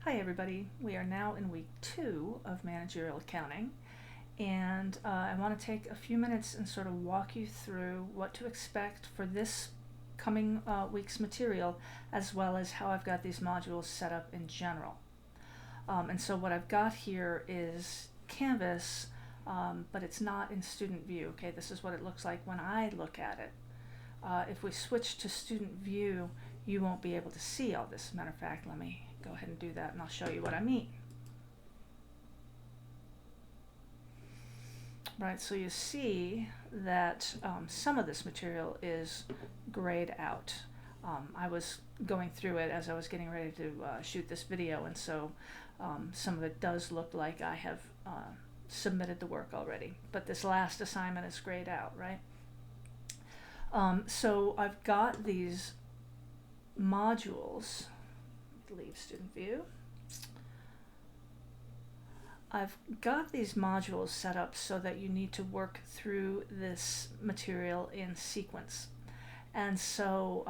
Hi everybody, we are now in week 2 of managerial accounting, and I want to take a few minutes and sort of walk you through what to expect for this coming week's material, as well as how I've got these modules set up in general. And so what I've got here is Canvas, but it's not in student view. Okay, this is what it looks like when I look at it. If we switch to student view, you won't be able to see all this. As a matter of fact, let me go ahead and do that and I'll show you what I mean. Right, so you see that some of this material is grayed out. I was going through it as I was getting ready to shoot this video, and so some of it does look like I have submitted the work already, but this last assignment is grayed out, right? So I've got these modules. Leave student view. I've got these modules set up so that you need to work through this material in sequence. And so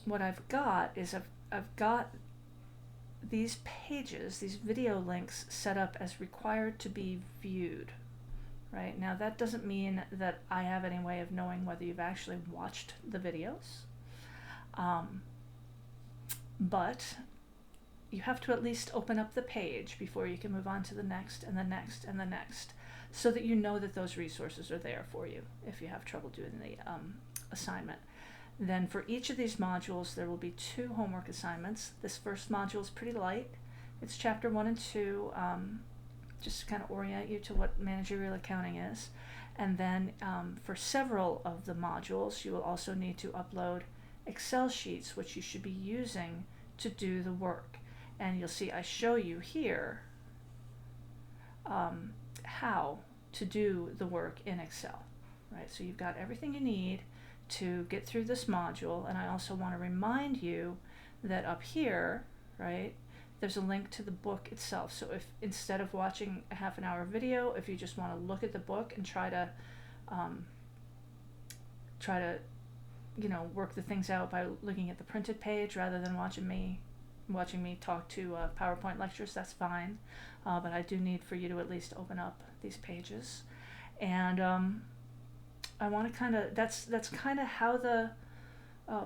what I've got is I've got these pages, these video links set up as required to be viewed. Right? Now that doesn't mean that I have any way of knowing whether you've actually watched the videos. But you have to at least open up the page before you can move on to the next and the next and the next, so that you know that those resources are there for you if you have trouble doing the assignment. Then for each of these modules there will be 2 homework assignments. This first module is pretty light. It's chapter 1 and 2, just to kind of orient you to what managerial accounting is. And then for several of the modules you will also need to upload Excel sheets, which you should be using to do the work. And you'll see I show you here how to do the work in Excel. Right? So you've got everything you need to get through this module, and I also want to remind you that up here, right, there's a link to the book itself. So if instead of watching a half an hour video, if you just want to look at the book and try to work the things out by looking at the printed page rather than watching me talk to PowerPoint lectures, that's fine. But I do need for you to at least open up these pages. And I want to that's kind of how the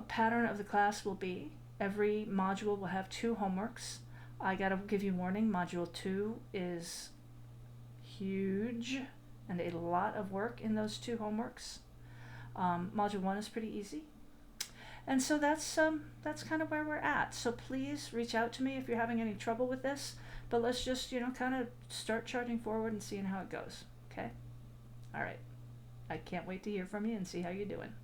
pattern of the class will be. Every module will have 2 homeworks. I gotta give you warning, module 2 is huge and a lot of work in those 2 homeworks. Module 1 is pretty easy. And so that's kind of where we're at. So please reach out to me if you're having any trouble with this, but let's just, kind of start charging forward and seeing how it goes. Okay? All right. I can't wait to hear from you and see how you're doing.